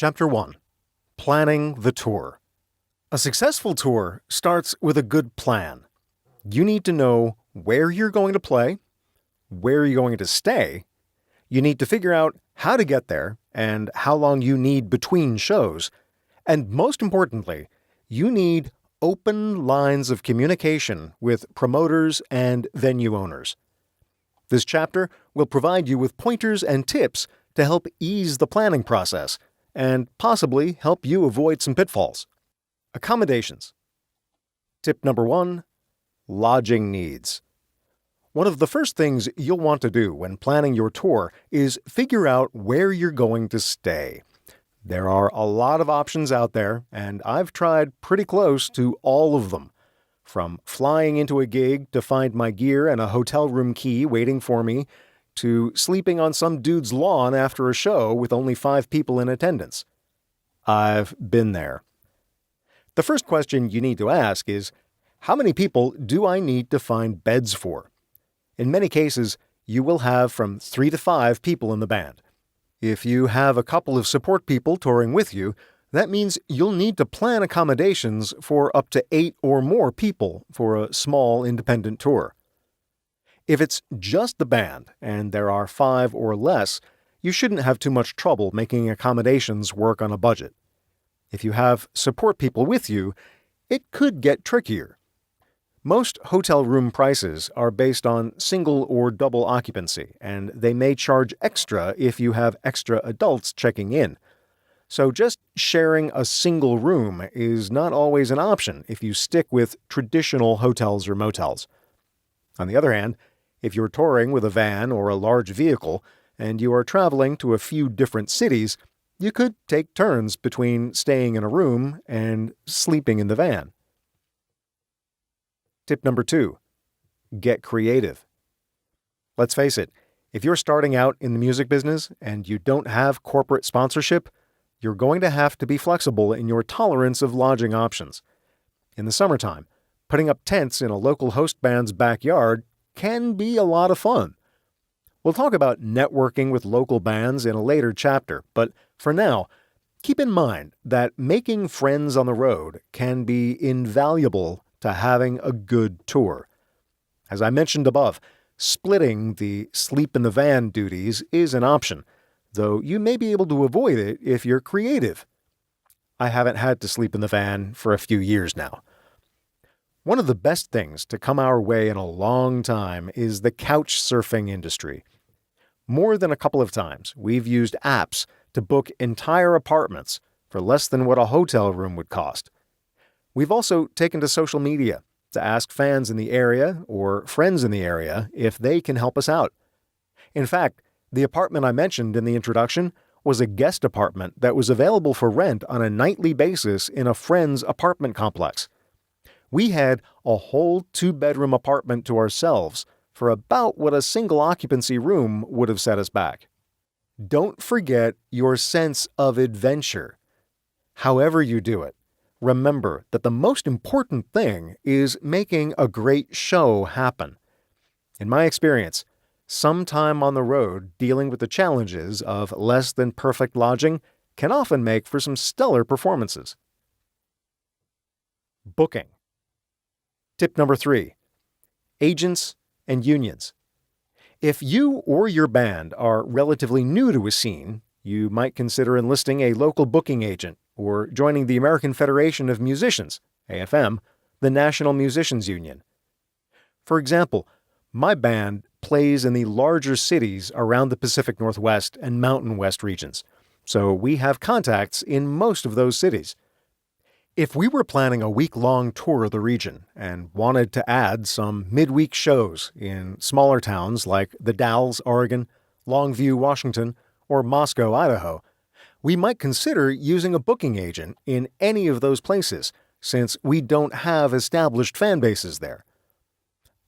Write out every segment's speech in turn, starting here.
Chapter 1. Planning the tour. A successful tour starts with a good plan. You need to know where you're going to play, where you're going to stay. You need to figure out how to get there and how long you need between shows. And most importantly, you need open lines of communication with promoters and venue owners. This chapter will provide you with pointers and tips to help ease the planning process and possibly help you avoid some pitfalls. Accommodations. Tip number 1, lodging needs. One of the first things you'll want to do when planning your tour is figure out where you're going to stay. There are a lot of options out there, and I've tried pretty close to all of them. From flying into a gig to find my gear and a hotel room key waiting for me, to sleeping on some dude's lawn after a show with only 5 people in attendance. I've been there. The first question you need to ask is, how many people do I need to find beds for? In many cases, you will have from 3 to 5 people in the band. If you have a couple of support people touring with you, that means you'll need to plan accommodations for up to 8 or more people for a small independent tour. If it's just the band and there are 5 or less, you shouldn't have too much trouble making accommodations work on a budget. If you have support people with you, it could get trickier. Most hotel room prices are based on single or double occupancy, and they may charge extra if you have extra adults checking in. So just sharing a single room is not always an option if you stick with traditional hotels or motels. On the other hand, if you're touring with a van or a large vehicle and you are traveling to a few different cities, you could take turns between staying in a room and sleeping in the van. Tip number 2. Get creative. Let's face it, if you're starting out in the music business and you don't have corporate sponsorship, you're going to have to be flexible in your tolerance of lodging options. In the summertime, putting up tents in a local host band's backyard can be a lot of fun. We'll talk about networking with local bands in a later chapter, but for now, keep in mind that making friends on the road can be invaluable to having a good tour. As I mentioned above, splitting the sleep in the van duties is an option, though you may be able to avoid it if you're creative. I haven't had to sleep in the van for a few years now. One of the best things to come our way in a long time is the couch surfing industry. More than a couple of times, we've used apps to book entire apartments for less than what a hotel room would cost. We've also taken to social media to ask fans in the area or friends in the area if they can help us out. In fact, the apartment I mentioned in the introduction was a guest apartment that was available for rent on a nightly basis in a friend's apartment complex. We had a whole 2-bedroom apartment to ourselves for about what a single occupancy room would have set us back. Don't forget your sense of adventure. However you do it, remember that the most important thing is making a great show happen. In my experience, some time on the road dealing with the challenges of less than perfect lodging can often make for some stellar performances. Booking. Tip number 3. Agents and unions. If you or your band are relatively new to a scene, you might consider enlisting a local booking agent or joining the American Federation of Musicians, AFM, the National Musicians Union. For example, my band plays in the larger cities around the Pacific Northwest and Mountain West regions, so we have contacts in most of those cities. If we were planning a week-long tour of the region and wanted to add some midweek shows in smaller towns like The Dalles, Oregon, Longview, Washington, or Moscow, Idaho, we might consider using a booking agent in any of those places, since we don't have established fan bases there.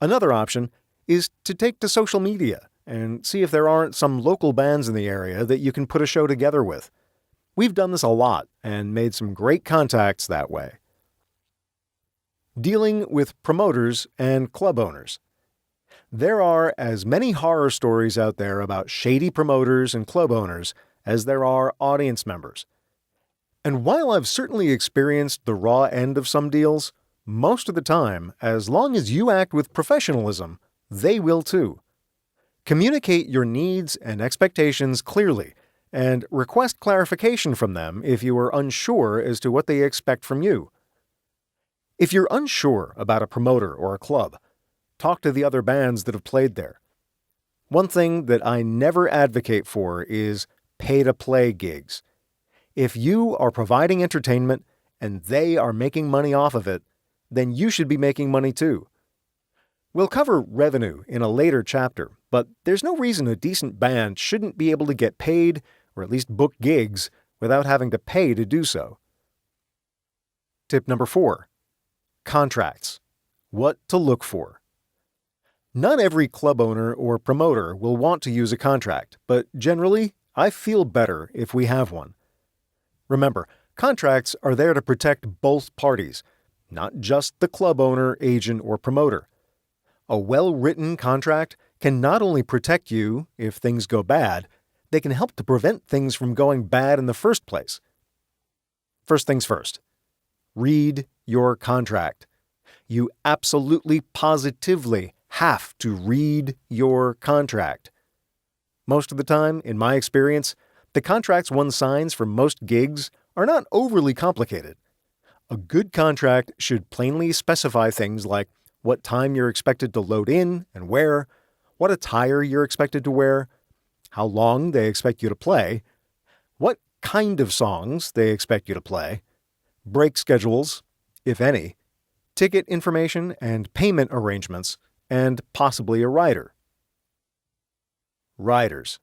Another option is to take to social media and see if there aren't some local bands in the area that you can put a show together with. We've done this a lot and made some great contacts that way. Dealing with promoters and club owners. There are as many horror stories out there about shady promoters and club owners as there are audience members. And while I've certainly experienced the raw end of some deals, most of the time, as long as you act with professionalism, they will too. Communicate your needs and expectations clearly, and request clarification from them if you are unsure as to what they expect from you. If you're unsure about a promoter or a club, talk to the other bands that have played there. One thing that I never advocate for is pay-to-play gigs. If you are providing entertainment and they are making money off of it, then you should be making money too. We'll cover revenue in a later chapter, but there's no reason a decent band shouldn't be able to get paid, or at least book gigs, without having to pay to do so. Tip number 4. Contracts. What to look for. Not every club owner or promoter will want to use a contract, but generally, I feel better if we have one. Remember, contracts are there to protect both parties, not just the club owner, agent, or promoter. A well-written contract can not only protect you if things go bad, they can help to prevent things from going bad in the first place. First things first. Read your contract. You absolutely, positively have to read your contract. Most of the time, in my experience, the contracts one signs for most gigs are not overly complicated. A good contract should plainly specify things like what time you're expected to load in and where, what attire you're expected to wear, how long they expect you to play, what kind of songs they expect you to play, break schedules, if any, ticket information and payment arrangements, and possibly a rider. Riders.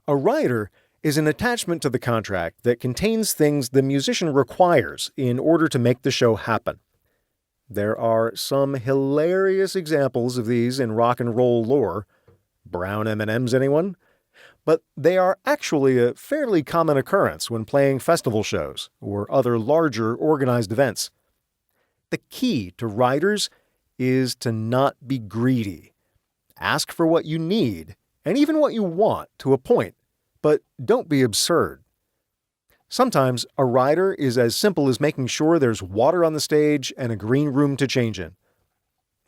A rider is an attachment to the contract that contains things the musician requires in order to make the show happen. There are some hilarious examples of these in rock and roll lore. Brown M&Ms, anyone? But they are actually a fairly common occurrence when playing festival shows or other larger organized events. The key to riders is to not be greedy. Ask for what you need, and even what you want, to a point, but don't be absurd. Sometimes a rider is as simple as making sure there's water on the stage and a green room to change in.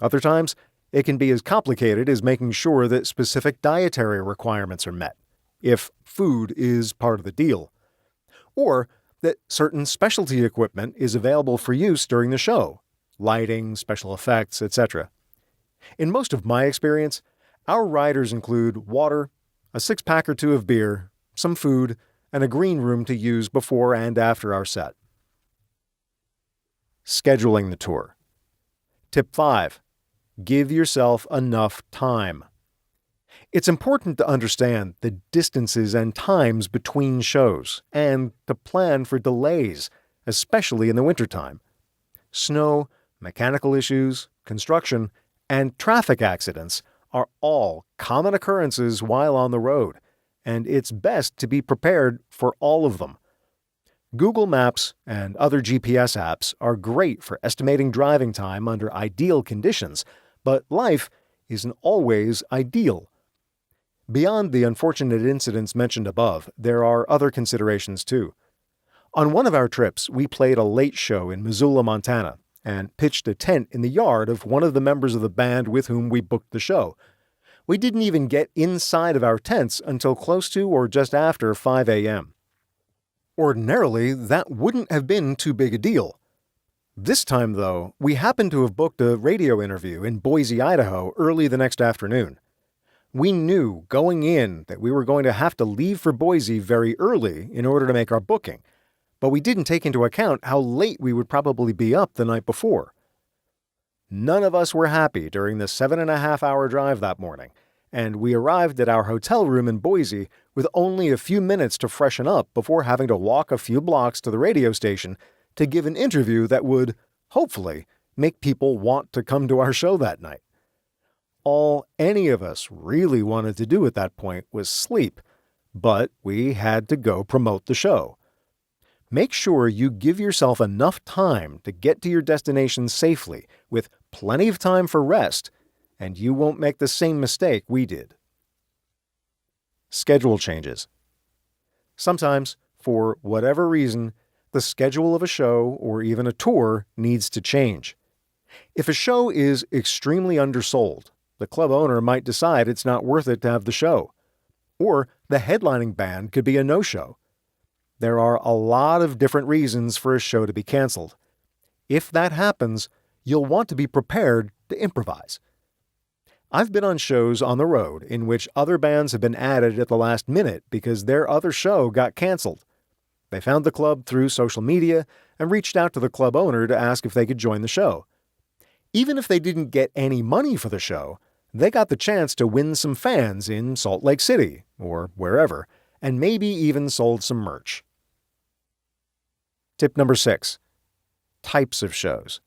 Other times, it can be as complicated as making sure that specific dietary requirements are met, if food is part of the deal, or that certain specialty equipment is available for use during the show, lighting, special effects, etc. In most of my experience, our riders include water, a 6-pack or 2 of beer, some food, and a green room to use before and after our set. Scheduling the tour. Tip 5. Give yourself enough time. It's important to understand the distances and times between shows and to plan for delays, especially in the wintertime. Snow, mechanical issues, construction, and traffic accidents are all common occurrences while on the road, and it's best to be prepared for all of them. Google Maps and other GPS apps are great for estimating driving time under ideal conditions, but life isn't always ideal. Beyond the unfortunate incidents mentioned above, there are other considerations too. On one of our trips, we played a late show in Missoula, Montana, and pitched a tent in the yard of one of the members of the band with whom we booked the show. We didn't even get inside of our tents until close to or just after 5 a.m. Ordinarily, that wouldn't have been too big a deal. This time, though, we happened to have booked a radio interview in Boise, Idaho early the next afternoon. We knew going in that we were going to have to leave for Boise very early in order to make our booking, but we didn't take into account how late we would probably be up the night before. None of us were happy during the 7.5-hour drive that morning, and we arrived at our hotel room in Boise with only a few minutes to freshen up before having to walk a few blocks to the radio station to give an interview that would, hopefully, make people want to come to our show that night. All any of us really wanted to do at that point was sleep, but we had to go promote the show. Make sure you give yourself enough time to get to your destination safely, with plenty of time for rest, and you won't make the same mistake we did. Schedule changes. Sometimes, for whatever reason, the schedule of a show or even a tour needs to change. If a show is extremely undersold, the club owner might decide it's not worth it to have the show. Or the headlining band could be a no-show. There are a lot of different reasons for a show to be canceled. If that happens, you'll want to be prepared to improvise. I've been on shows on the road in which other bands have been added at the last minute because their other show got canceled. They found the club through social media and reached out to the club owner to ask if they could join the show. Even if they didn't get any money for the show, they got the chance to win some fans in Salt Lake City or wherever, and maybe even sold some merch. Tip number 6. Types of shows.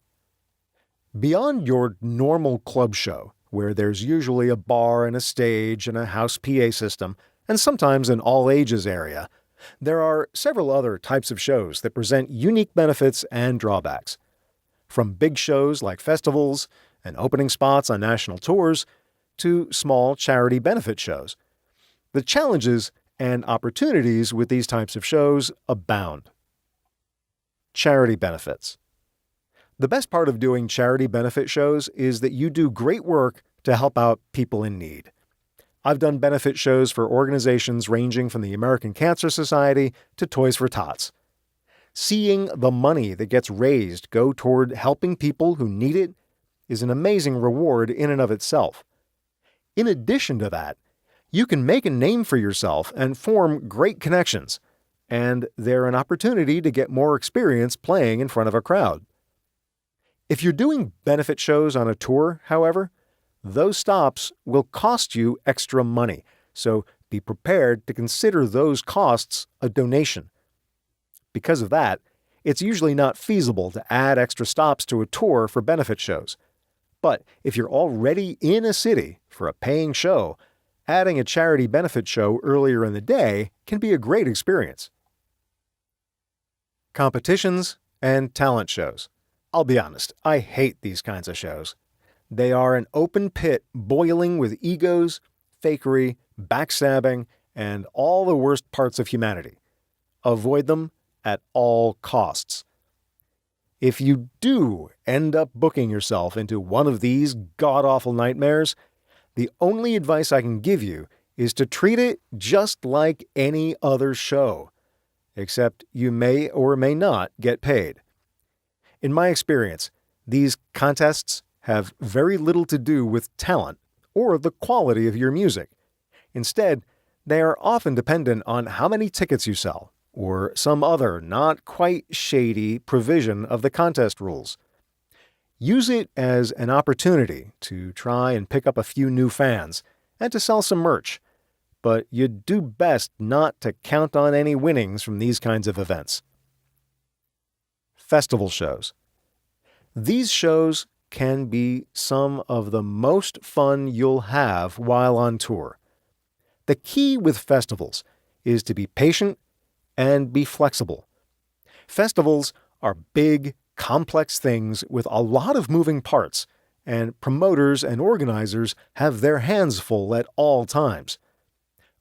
Beyond your normal club show, where there's usually a bar and a stage and a house PA system, and sometimes an all-ages area, there are several other types of shows that present unique benefits and drawbacks. From big shows like festivals and opening spots on national tours to small charity benefit shows. The challenges and opportunities with these types of shows abound. Charity benefits. The best part of doing charity benefit shows is that you do great work to help out people in need. I've done benefit shows for organizations ranging from the American Cancer Society to Toys for Tots. Seeing the money that gets raised go toward helping people who need it is an amazing reward in and of itself. In addition to that, you can make a name for yourself and form great connections, and they're an opportunity to get more experience playing in front of a crowd. If you're doing benefit shows on a tour, however, those stops will cost you extra money, so be prepared to consider those costs a donation. Because of that, it's usually not feasible to add extra stops to a tour for benefit shows. But if you're already in a city for a paying show, adding a charity benefit show earlier in the day can be a great experience. Competitions and talent shows. I'll be honest, I hate these kinds of shows. They are an open pit boiling with egos, fakery, backstabbing, and all the worst parts of humanity. Avoid them at all costs. If you do end up booking yourself into one of these god-awful nightmares, the only advice I can give you is to treat it just like any other show, except you may or may not get paid. In my experience, these contests have very little to do with talent or the quality of your music. Instead, they are often dependent on how many tickets you sell or some other not quite shady provision of the contest rules. Use it as an opportunity to try and pick up a few new fans and to sell some merch, but you'd do best not to count on any winnings from these kinds of events. Festival shows. These shows can be some of the most fun you'll have while on tour. The key with festivals is to be patient and be flexible. Festivals are big, complex things with a lot of moving parts, and promoters and organizers have their hands full at all times.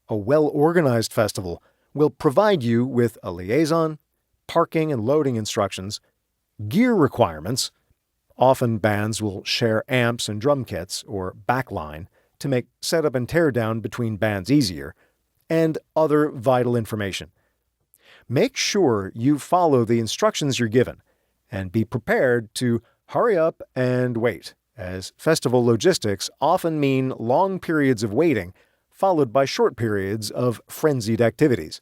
A well-organized festival will provide you with a liaison, parking and loading instructions, gear requirements. Often bands will share amps and drum kits or backline to make setup and teardown between bands easier, and other vital information. Make sure you follow the instructions you're given, and be prepared to hurry up and wait, as festival logistics often mean long periods of waiting, followed by short periods of frenzied activities.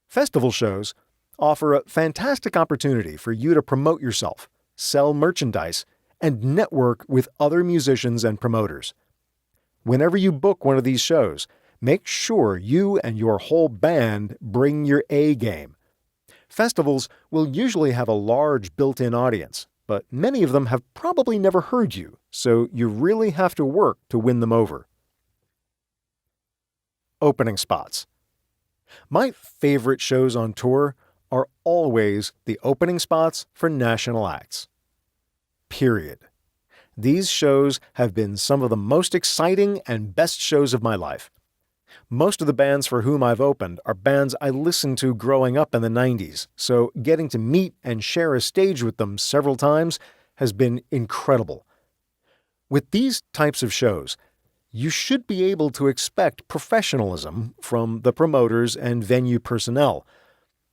Festival shows offer a fantastic opportunity for you to promote yourself, sell merchandise, and network with other musicians and promoters. Whenever you book one of these shows, make sure you and your whole band bring your A game. Festivals will usually have a large built-in audience, but many of them have probably never heard you, so you really have to work to win them over. Opening spots. My favorite shows on tour are always the opening spots for national acts. Period. These shows have been some of the most exciting and best shows of my life. Most of the bands for whom I've opened are bands I listened to growing up in the 90s, so getting to meet and share a stage with them several times has been incredible. With these types of shows, you should be able to expect professionalism from the promoters and venue personnel,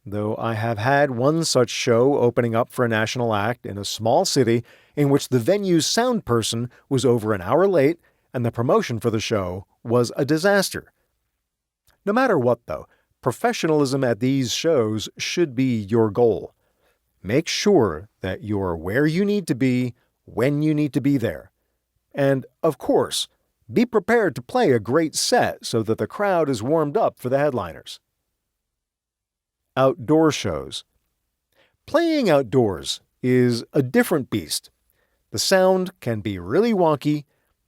though I have had one such show opening up for a national act in a small city in which the venue's sound person was over an hour late and the promotion for the show was a disaster. No matter what, though, professionalism at these shows should be your goal. Make sure that you're where you need to be, when you need to be there. And, of course, be prepared to play a great set so that the crowd is warmed up for the headliners. Outdoor shows. Playing outdoors is a different beast. The sound can be really wonky,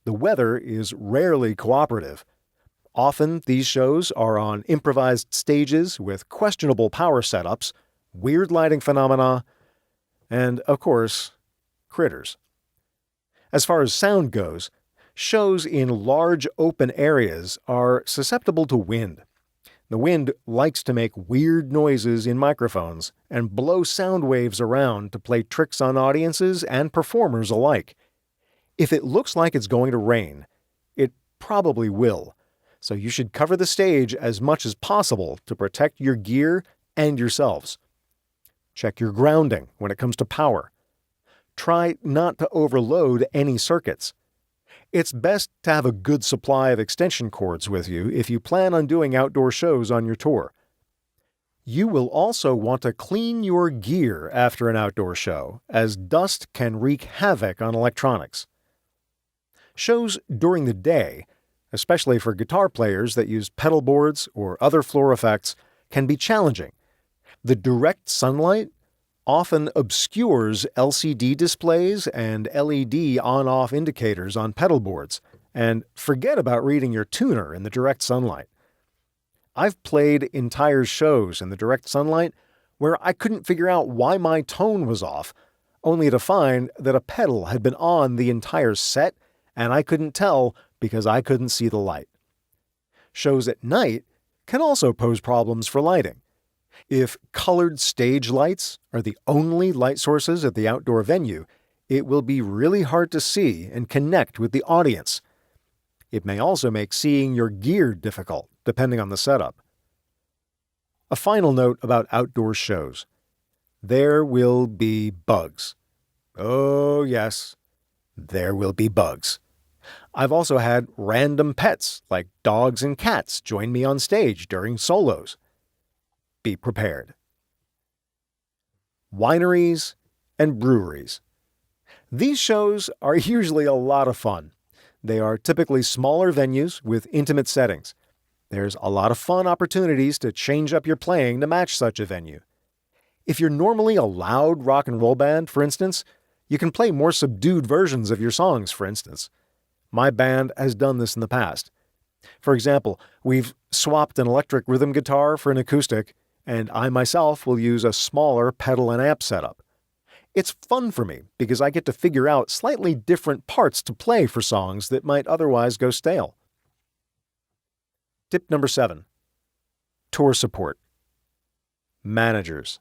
the weather is rarely cooperative. Often these shows are on improvised stages with questionable power setups, weird lighting phenomena, and, of course, critters. As far as sound goes, shows in large open areas are susceptible to wind. The wind likes to make weird noises in microphones and blow sound waves around to play tricks on audiences and performers alike. If it looks like it's going to rain, it probably will, so you should cover the stage as much as possible to protect your gear and yourselves. Check your grounding when it comes to power. Try not to overload any circuits. It's best to have a good supply of extension cords with you if you plan on doing outdoor shows on your tour. You will also want to clean your gear after an outdoor show, as dust can wreak havoc on electronics. Shows during the day, especially for guitar players that use pedal boards or other floor effects, can be challenging. The direct sunlight often obscures LCD displays and LED on-off indicators on pedal boards, and forget about reading your tuner in the direct sunlight. I've played entire shows in the direct sunlight where I couldn't figure out why my tone was off, only to find that a pedal had been on the entire set and I couldn't tell because I couldn't see the light. Shows at night can also pose problems for lighting. If colored stage lights are the only light sources at the outdoor venue, it will be really hard to see and connect with the audience. It may also make seeing your gear difficult, depending on the setup. A final note about outdoor shows. There will be bugs. Oh, yes, there will be bugs. I've also had random pets, like dogs and cats, join me on stage during solos. Be prepared. Wineries and breweries. These shows are usually a lot of fun. They are typically smaller venues with intimate settings. There's a lot of fun opportunities to change up your playing to match such a venue. If you're normally a loud rock and roll band, for instance, you can play more subdued versions of your songs, for instance. My band has done this in the past. For example, we've swapped an electric rhythm guitar for an acoustic, and I myself will use a smaller pedal and amp setup. It's fun for me because I get to figure out slightly different parts to play for songs that might otherwise go stale. Tip number 7. Tour support. Managers.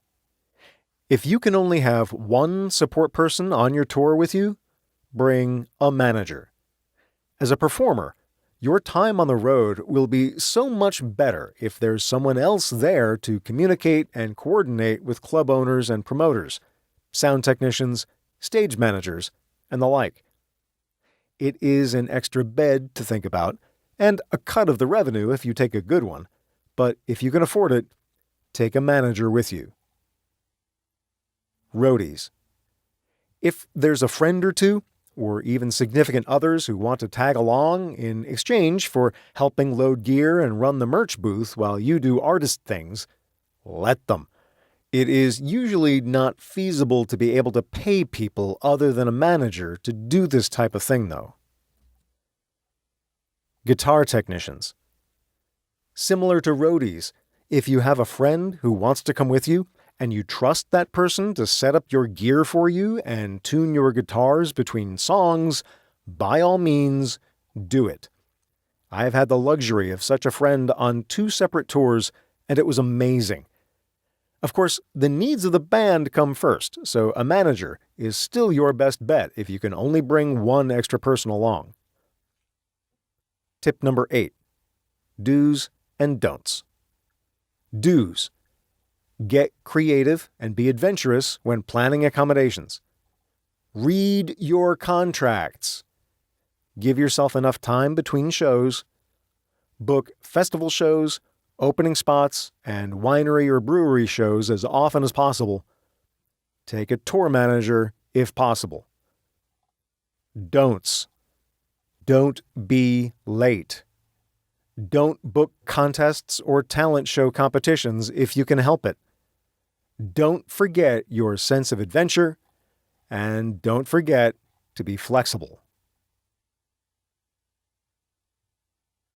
If you can only have one support person on your tour with you, bring a manager. As a performer, your time on the road will be so much better if there's someone else there to communicate and coordinate with club owners and promoters, sound technicians, stage managers, and the like. It is an extra bed to think about, and a cut of the revenue if you take a good one, but if you can afford it, take a manager with you. Roadies. If there's a friend or two, or even significant others who want to tag along in exchange for helping load gear and run the merch booth while you do artist things, let them. It is usually not feasible to be able to pay people other than a manager to do this type of thing, though. Guitar technicians. Similar to roadies, if you have a friend who wants to come with you, and you trust that person to set up your gear for you and tune your guitars between songs, by all means, do it. I have had the luxury of such a friend on 2 separate tours, and it was amazing. Of course, the needs of the band come first, so a manager is still your best bet if you can only bring one extra person along. Tip number 8. Do's and don'ts. Do's. Get creative and be adventurous when planning accommodations. Read your contracts. Give yourself enough time between shows. Book festival shows, opening spots, and winery or brewery shows as often as possible. Take a tour manager if possible. Don'ts. Don't be late. Don't book contests or talent show competitions if you can help it. Don't forget your sense of adventure, and don't forget to be flexible.